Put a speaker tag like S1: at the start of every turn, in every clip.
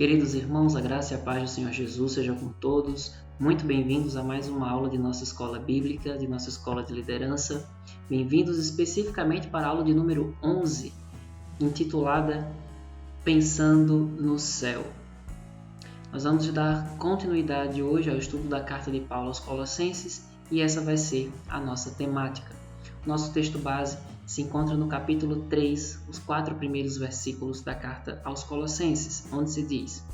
S1: Queridos irmãos, a graça e a paz do Senhor Jesus seja com todos. Muito bem-vindos a mais uma aula de nossa escola bíblica, de nossa escola de liderança. Bem-vindos especificamente para a aula de número 11, intitulada Pensando no Céu. Nós vamos dar continuidade hoje ao estudo da carta de Paulo aos Colossenses e essa vai ser a nossa temática. Nosso texto base se encontra no capítulo 3, os 4 primeiros versículos da carta aos Colossenses, onde se diz: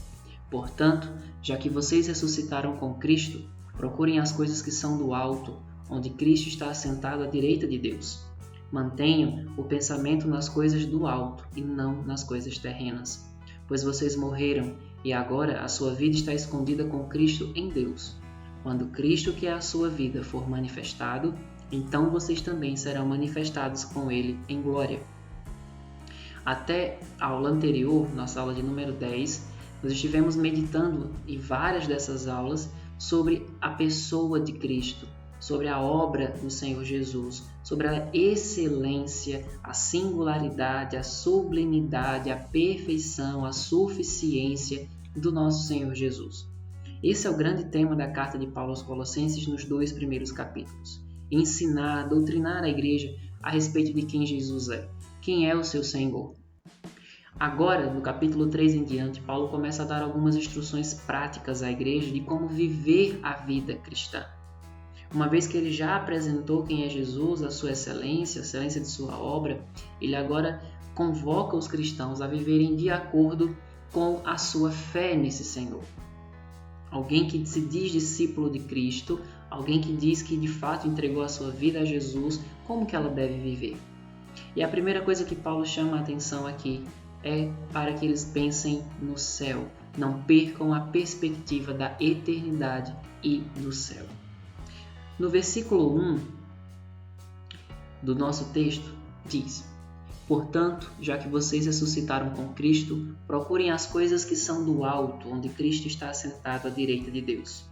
S1: Portanto, já que vocês ressuscitaram com Cristo, procurem as coisas que são do alto, onde Cristo está assentado à direita de Deus. Mantenham o pensamento nas coisas do alto e não nas coisas terrenas, pois vocês morreram e agora a sua vida está escondida com Cristo em Deus. Quando Cristo, que é a sua vida, for manifestado, então vocês também serão manifestados com Ele em glória. Até a aula anterior, nossa aula de número 10, nós estivemos meditando em várias dessas aulas sobre a pessoa de Cristo, sobre a obra do Senhor Jesus, sobre a excelência, a singularidade, a sublimidade, a perfeição, a suficiência do nosso Senhor Jesus. Esse é o grande tema da carta de Paulo aos Colossenses nos 2 primeiros capítulos. Ensinar, doutrinar a igreja a respeito de quem Jesus é, quem é o seu Senhor. Agora, no capítulo 3 em diante, Paulo começa a dar algumas instruções práticas à igreja de como viver a vida cristã. Uma vez que ele já apresentou quem é Jesus, a sua excelência, a excelência de sua obra, ele agora convoca os cristãos a viverem de acordo com a sua fé nesse Senhor. Alguém que se diz discípulo de Cristo, alguém que diz que de fato entregou a sua vida a Jesus, como que ela deve viver? E a primeira coisa que Paulo chama a atenção aqui é para que eles pensem no céu, não percam a perspectiva da eternidade e do céu. No versículo 1 do nosso texto diz: Portanto, já que vocês ressuscitaram com Cristo, procurem as coisas que são do alto, onde Cristo está assentado à direita de Deus.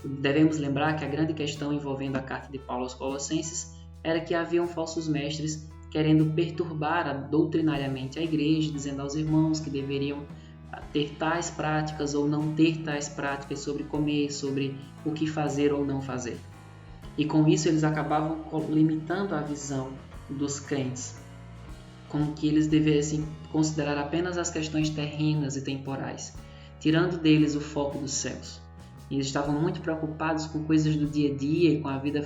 S1: Devemos lembrar que a grande questão envolvendo a carta de Paulo aos Colossenses era que haviam falsos mestres querendo perturbar doutrinariamente a igreja, dizendo aos irmãos que deveriam ter tais práticas ou não ter tais práticas sobre comer, sobre o que fazer ou não fazer. E com isso eles acabavam limitando a visão dos crentes, como que eles devessem considerar apenas as questões terrenas e temporais, tirando deles o foco dos céus. Eles estavam muito preocupados com coisas do dia a dia e com a vida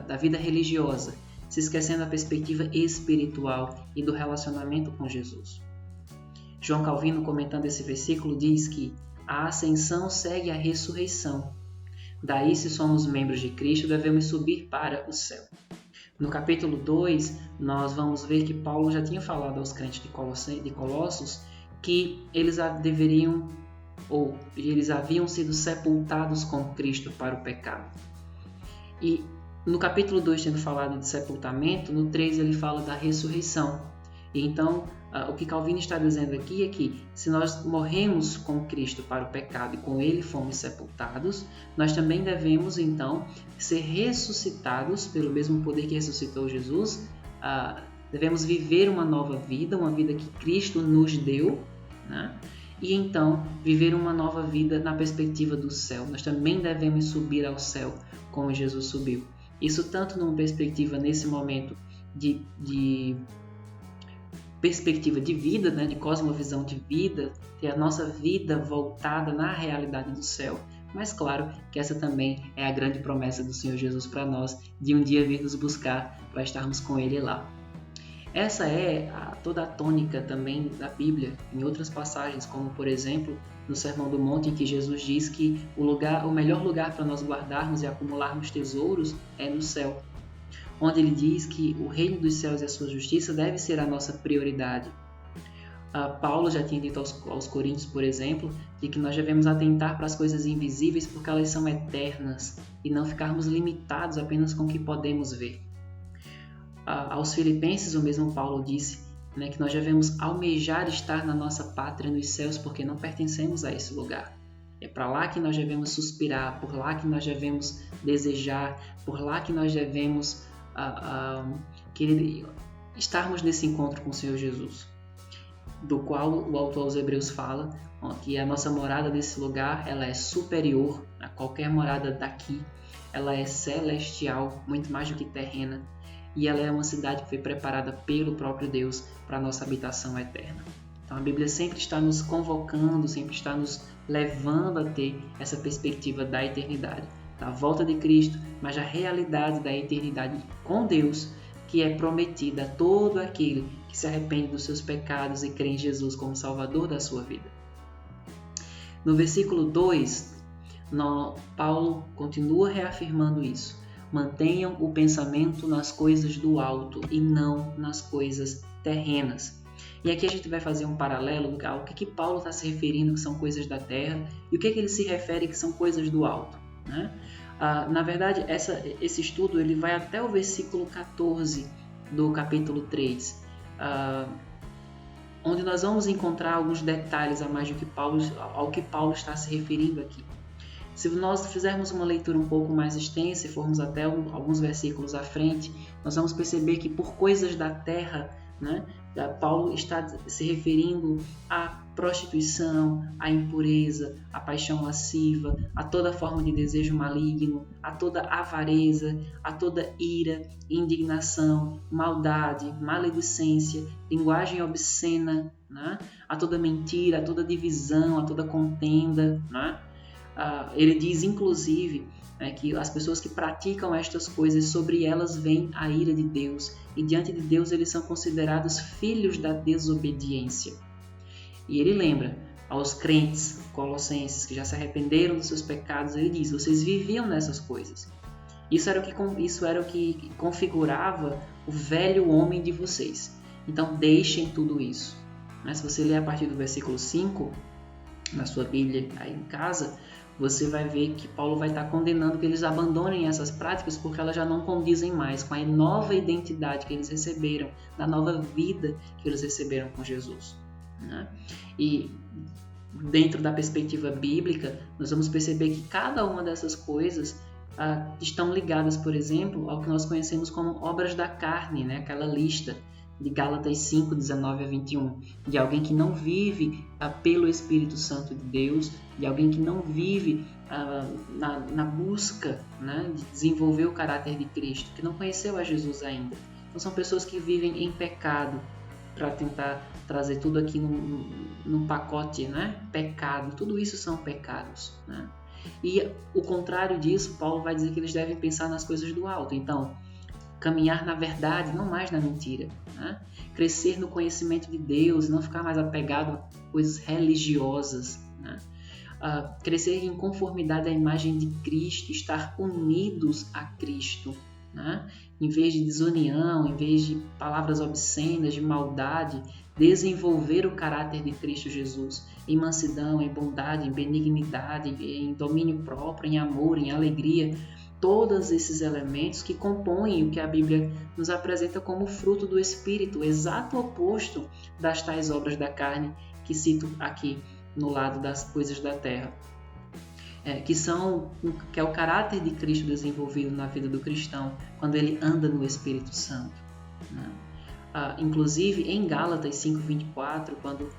S1: da vida religiosa, se esquecendo da perspectiva espiritual e do relacionamento com Jesus. João Calvino, comentando esse versículo, diz que a ascensão segue a ressurreição. Daí, se somos membros de Cristo, devemos subir para o céu. No capítulo 2, nós vamos ver que Paulo já tinha falado aos crentes de Colossos que eles haviam sido sepultados com Cristo para o pecado. E no capítulo 2, tendo falado de sepultamento, no 3 ele fala da ressurreição. E então, o que Calvino está dizendo aqui é que se nós morremos com Cristo para o pecado e com ele fomos sepultados, nós também devemos então ser ressuscitados pelo mesmo poder que ressuscitou Jesus. Devemos viver uma nova vida, uma vida que Cristo nos deu, né? E então viver uma nova vida na perspectiva do céu. Nós também devemos subir ao céu como Jesus subiu. Isso tanto numa perspectiva nesse momento de perspectiva de vida, né, de cosmovisão de vida, ter a nossa vida voltada na realidade do céu. Mas claro que essa também é a grande promessa do Senhor Jesus para nós, de um dia vir nos buscar para estarmos com Ele lá. Essa é toda a tônica também da Bíblia, em outras passagens, como por exemplo no Sermão do Monte, em que Jesus diz que o melhor lugar para nós guardarmos e acumularmos tesouros é no céu, onde ele diz que o reino dos céus e a sua justiça deve ser a nossa prioridade. Paulo já tinha dito aos Coríntios, por exemplo, de que nós devemos atentar para as coisas invisíveis porque elas são eternas e não ficarmos limitados apenas com o que podemos ver. Aos Filipenses, o mesmo Paulo disse, né, que nós devemos almejar estar na nossa pátria nos céus porque não pertencemos a esse lugar. É para lá que nós devemos suspirar, por lá que nós devemos desejar, por lá que nós devemos estarmos nesse encontro com o Senhor Jesus. do qual o autor aos Hebreus fala, que a nossa morada desse lugar ela é superior a qualquer morada daqui, ela é celestial, muito mais do que terrena, e ela é uma cidade que foi preparada pelo próprio Deus para a nossa habitação eterna. Então a Bíblia sempre está nos convocando, sempre está nos levando a ter essa perspectiva da eternidade, da volta de Cristo, mas a realidade da eternidade com Deus, que é prometida a todo aquele que se arrepende dos seus pecados e crê em Jesus como Salvador da sua vida. No versículo 2, Paulo continua reafirmando isso. Mantenham o pensamento nas coisas do alto e não nas coisas terrenas. E aqui a gente vai fazer um paralelo ao que Paulo está se referindo que são coisas da terra e o que ele se refere que são coisas do alto, né? Na verdade, esse estudo ele vai até o versículo 14 do capítulo 3, onde nós vamos encontrar alguns detalhes a mais ao que Paulo está se referindo aqui. Se nós fizermos uma leitura um pouco mais extensa e formos até alguns versículos à frente, nós vamos perceber que por coisas da terra, né, Paulo está se referindo à prostituição, à impureza, à paixão lasciva, a toda forma de desejo maligno, a toda avareza, a toda ira, indignação, maldade, maledicência, linguagem obscena, né, a toda mentira, a toda divisão, a toda contenda, né? Ele diz, inclusive, que as pessoas que praticam estas coisas, sobre elas vem a ira de Deus, e diante de Deus eles são considerados filhos da desobediência. E ele lembra aos crentes colossenses que já se arrependeram dos seus pecados, ele diz, vocês viviam nessas coisas. Isso era o que configurava o velho homem de vocês. Então deixem tudo isso. Mas se você ler a partir do versículo 5, na sua Bíblia aí em casa, você vai ver que Paulo vai estar condenando que eles abandonem essas práticas porque elas já não condizem mais com a nova identidade que eles receberam, da nova vida que eles receberam com Jesus, né? E dentro da perspectiva bíblica, nós vamos perceber que cada uma dessas coisas estão ligadas, por exemplo, ao que nós conhecemos como obras da carne, né? Aquela lista de Gálatas 5, 19 a 21, de alguém que não vive pelo Espírito Santo de Deus, de alguém que não vive na busca, né, de desenvolver o caráter de Cristo, que não conheceu a Jesus ainda. Então são pessoas que vivem em pecado, para tentar trazer tudo aqui num pacote, né? Pecado, tudo isso são pecados, né? E o contrário disso, Paulo vai dizer que eles devem pensar nas coisas do alto. Então, caminhar na verdade, não mais na mentira, né? Crescer no conhecimento de Deus, não ficar mais apegado a coisas religiosas, né? Crescer em conformidade à imagem de Cristo, estar unidos a Cristo, né? Em vez de desunião, em vez de palavras obscenas, de maldade, desenvolver o caráter de Cristo Jesus em mansidão, em bondade, em benignidade, em domínio próprio, em amor, em alegria. Todos esses elementos que compõem o que a Bíblia nos apresenta como fruto do Espírito, o exato oposto das tais obras da carne que cito aqui no lado das coisas da terra, que é o caráter de Cristo desenvolvido na vida do cristão quando ele anda no Espírito Santo, né? Inclusive em Gálatas 5:24, quando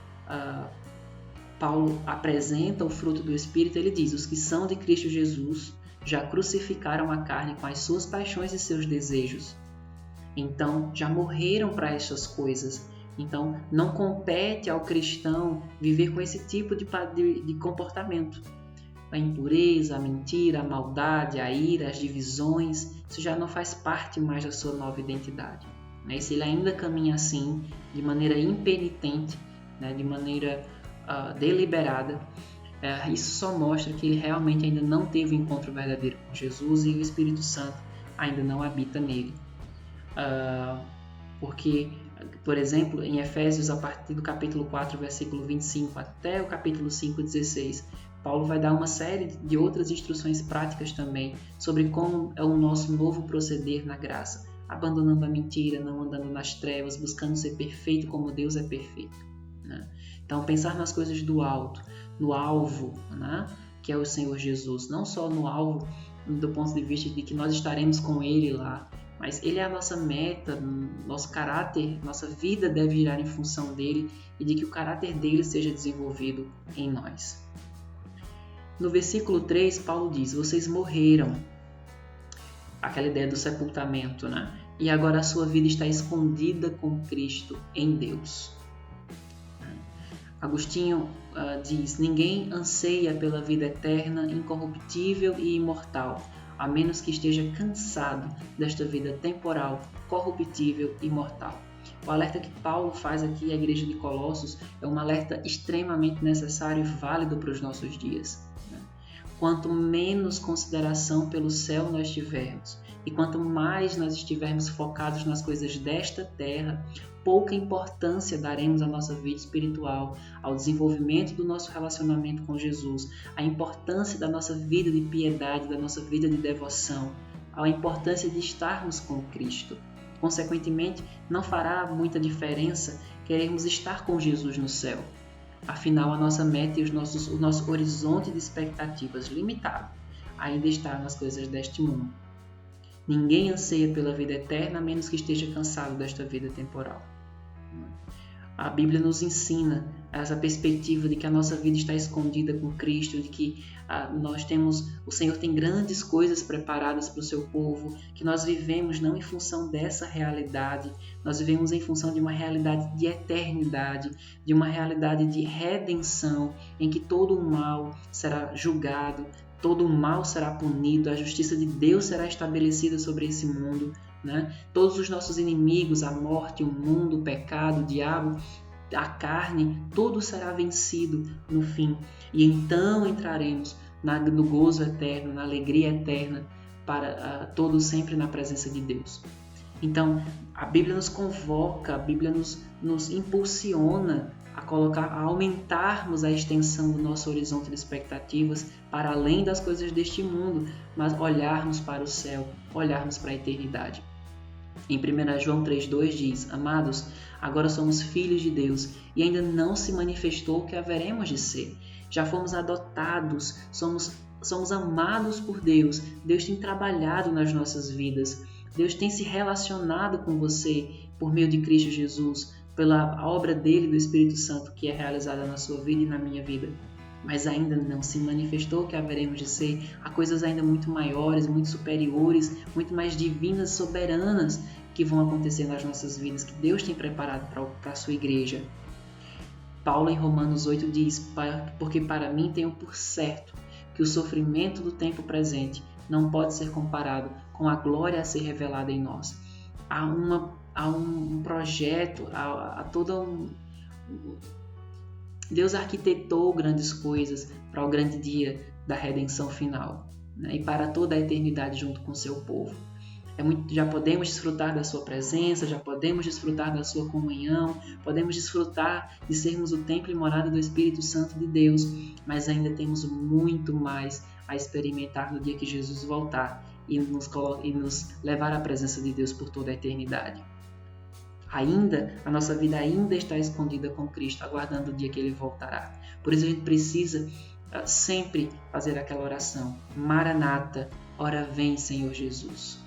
S1: Paulo apresenta o fruto do Espírito, ele diz: os que são de Cristo Jesus já crucificaram a carne com as suas paixões e seus desejos. Então, já morreram para estas coisas. Então, não compete ao cristão viver com esse tipo de comportamento. A impureza, a mentira, a maldade, a ira, as divisões, isso já não faz parte mais da sua nova identidade. E se ele ainda caminha assim, de maneira impenitente, né, de maneira deliberada, isso só mostra que ele realmente ainda não teve um encontro verdadeiro com Jesus e o Espírito Santo ainda não habita nele. Porque, por exemplo, em Efésios, a partir do capítulo 4, versículo 25 até o capítulo 5, 16, Paulo vai dar uma série de outras instruções práticas também sobre como é o nosso novo proceder na graça, abandonando a mentira, não andando nas trevas, buscando ser perfeito como Deus é perfeito, né? Então, pensar nas coisas do alto, no alvo, né, que é o Senhor Jesus, não só no alvo do ponto de vista de que nós estaremos com Ele lá mas Ele é a nossa meta, nosso caráter, nossa vida deve girar em função dele e de que o caráter dele seja desenvolvido em nós. No versículo 3, Paulo diz: vocês morreram. Aquela ideia do sepultamento, né? E agora a sua vida está escondida com Cristo em Deus. Agostinho diz: ninguém anseia pela vida eterna, incorruptível e imortal, a menos que esteja cansado desta vida temporal, corruptível e mortal. O alerta que Paulo faz aqui à igreja de Colossos é um alerta extremamente necessário e válido para os nossos dias. Quanto menos consideração pelo céu nós tivermos, e quanto mais nós estivermos focados nas coisas desta terra, pouca importância daremos à nossa vida espiritual, ao desenvolvimento do nosso relacionamento com Jesus, à importância da nossa vida de piedade, da nossa vida de devoção, à importância de estarmos com Cristo. Consequentemente, não fará muita diferença querermos estar com Jesus no céu. Afinal, a nossa meta e o nosso horizonte de expectativas limitado ainda está nas coisas deste mundo. Ninguém anseia pela vida eterna a menos que esteja cansado desta vida temporal. A Bíblia nos ensina essa perspectiva de que a nossa vida está escondida com Cristo, de que o Senhor tem grandes coisas preparadas para o seu povo, que nós vivemos não em função dessa realidade, nós vivemos em função de uma realidade de eternidade, de uma realidade de redenção, em que todo o mal será julgado, todo o mal será punido, a justiça de Deus será estabelecida sobre esse mundo. Né? Todos os nossos inimigos, a morte, o mundo, o pecado, o diabo, a carne, tudo será vencido no fim. E então entraremos no gozo eterno, na alegria eterna, para todos sempre na presença de Deus. Então, a Bíblia nos convoca, a Bíblia nos impulsiona a aumentarmos a extensão do nosso horizonte de expectativas para além das coisas deste mundo, mas olharmos para o céu, olharmos para a eternidade. Em 1 João 3,2 diz: amados, agora somos filhos de Deus e ainda não se manifestou o que haveremos de ser. Já fomos adotados, somos amados por Deus. Deus tem trabalhado nas nossas vidas. Deus tem se relacionado com você por meio de Cristo Jesus, pela obra dele, do Espírito Santo, que é realizada na sua vida e na minha vida. Mas ainda não se manifestou o que haveremos de ser. Há coisas ainda muito maiores, muito superiores, muito mais divinas, soberanas, que vão acontecer nas nossas vidas, que Deus tem preparado para a sua igreja. Paulo, em Romanos 8, diz: porque para mim tenho por certo que o sofrimento do tempo presente não pode ser comparado com a glória a ser revelada em nós. Há um projeto, Deus arquitetou grandes coisas para o grande dia da redenção final, né? E para toda a eternidade junto com o seu povo. Já podemos desfrutar da sua presença, já podemos desfrutar da sua comunhão, podemos desfrutar de sermos o templo e morada do Espírito Santo de Deus, mas ainda temos muito mais a experimentar no dia que Jesus voltar e nos levar à presença de Deus por toda a eternidade. A nossa vida ainda está escondida com Cristo, aguardando o dia que Ele voltará. Por isso a gente precisa sempre fazer aquela oração: Maranata, ora vem, Senhor Jesus.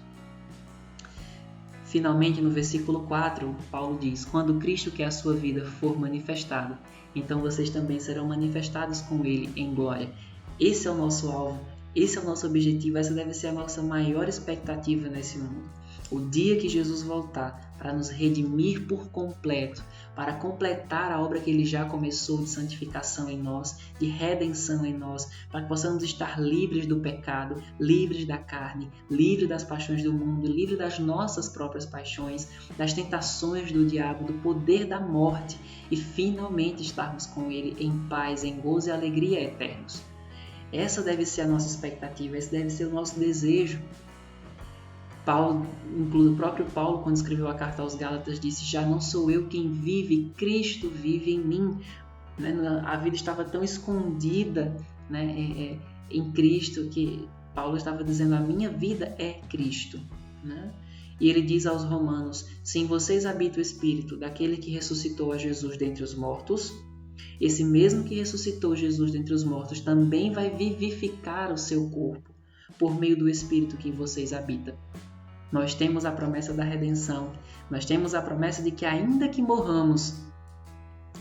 S1: Finalmente, no versículo 4, Paulo diz: quando Cristo, que é a sua vida, for manifestado, então vocês também serão manifestados com Ele em glória. Esse é o nosso alvo, esse é o nosso objetivo, essa deve ser a nossa maior expectativa nesse mundo. O dia que Jesus voltar para nos redimir por completo, para completar a obra que Ele já começou de santificação em nós, de redenção em nós, para que possamos estar livres do pecado, livres da carne, livres das paixões do mundo, livres das nossas próprias paixões, das tentações do diabo, do poder da morte e finalmente estarmos com Ele em paz, em gozo e alegria eternos. Essa deve ser a nossa expectativa, esse deve ser o nosso desejo. O próprio Paulo, quando escreveu a carta aos Gálatas, disse: já não sou eu quem vive, Cristo vive em mim. A vida estava tão escondida, né, em Cristo, que Paulo estava dizendo: a minha vida é Cristo. Né? E ele diz aos romanos: se em vocês habita o Espírito daquele que ressuscitou a Jesus dentre os mortos, esse mesmo que ressuscitou Jesus dentre os mortos também vai vivificar o seu corpo, por meio do Espírito que em vocês habita. nós temos a promessa da redenção, nós temos a promessa de que ainda que morramos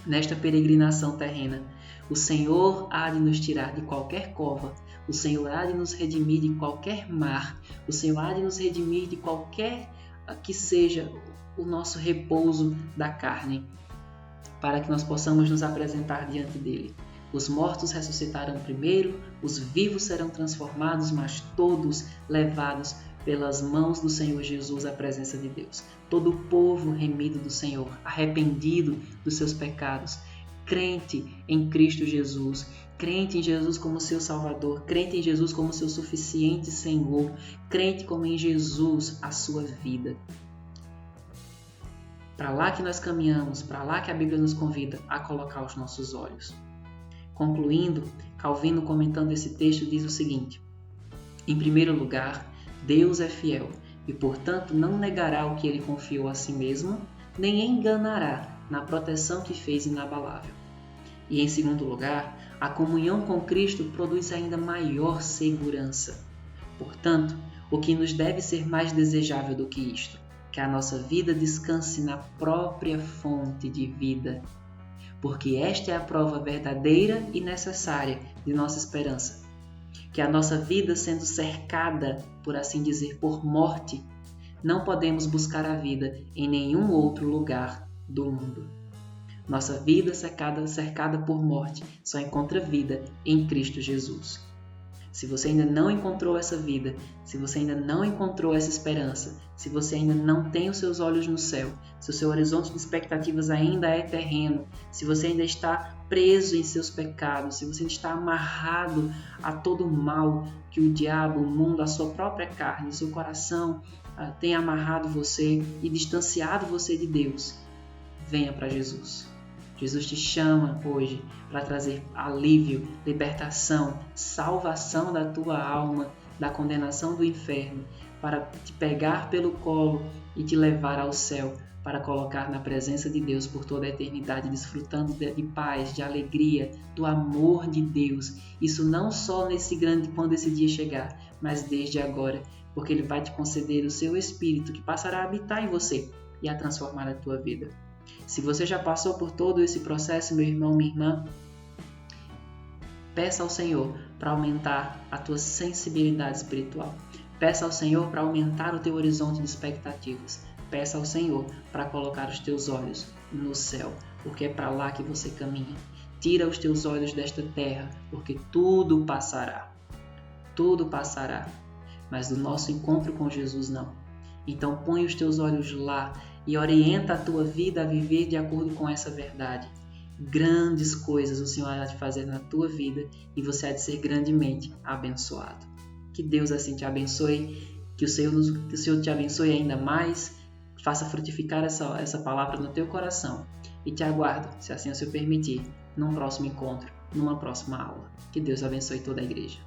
S1: nesta peregrinação terrena, o Senhor há de nos tirar de qualquer cova, o Senhor há de nos redimir de qualquer mar, o Senhor há de nos redimir de qualquer que seja o nosso repouso da carne, para que nós possamos nos apresentar diante dele. Os mortos ressuscitarão primeiro, os vivos serão transformados, mas todos levados pelas mãos do Senhor Jesus à presença de Deus. Todo o povo remido do Senhor, arrependido dos seus pecados, crente em Cristo Jesus, crente em Jesus como seu Salvador, crente em Jesus como seu suficiente Senhor, crente como em Jesus a sua vida. Para lá que nós caminhamos, para lá que a Bíblia nos convida a colocar os nossos olhos. Concluindo, Calvino, comentando esse texto, diz o seguinte: em primeiro lugar, Deus é fiel e, portanto, não negará o que ele confiou a si mesmo, nem enganará na proteção que fez inabalável. E, em segundo lugar, a comunhão com Cristo produz ainda maior segurança. Portanto, o que nos deve ser mais desejável do que isto? Que a nossa vida descanse na própria fonte de vida, porque esta é a prova verdadeira e necessária de nossa esperança. Que a nossa vida, sendo cercada, por assim dizer, por morte, não podemos buscar a vida em nenhum outro lugar do mundo. Nossa vida cercada por morte só encontra vida em Cristo Jesus. Se você ainda não encontrou essa vida, se você ainda não encontrou essa esperança, se você ainda não tem os seus olhos no céu, se o seu horizonte de expectativas ainda é terreno, se você ainda está preso em seus pecados, se você ainda está amarrado a todo o mal que o diabo, o mundo, a sua própria carne, o seu coração tem amarrado você e distanciado você de Deus, venha para Jesus. Jesus te chama hoje para trazer alívio, libertação, salvação da tua alma, da condenação do inferno, para te pegar pelo colo e te levar ao céu, para colocar na presença de Deus por toda a eternidade, desfrutando de paz, de alegria, do amor de Deus. Isso não só quando esse dia chegar, mas desde agora, porque Ele vai te conceder o seu Espírito, que passará a habitar em você e a transformar a tua vida. Se você já passou por todo esse processo, meu irmão, minha irmã, peça ao Senhor para aumentar a tua sensibilidade espiritual. Peça ao Senhor para aumentar o teu horizonte de expectativas. Peça ao Senhor para colocar os teus olhos no céu, porque é para lá que você caminha. Tira os teus olhos desta terra, porque tudo passará. Tudo passará, mas do nosso encontro com Jesus não. Então põe os teus olhos lá e orienta a tua vida a viver de acordo com essa verdade. Grandes coisas o Senhor há de fazer na tua vida e você há de ser grandemente abençoado. Que Deus assim te abençoe, que o Senhor te abençoe ainda mais, faça frutificar essa palavra no teu coração e te aguardo, se assim o Senhor permitir, num próximo encontro, numa próxima aula. Que Deus abençoe toda a igreja.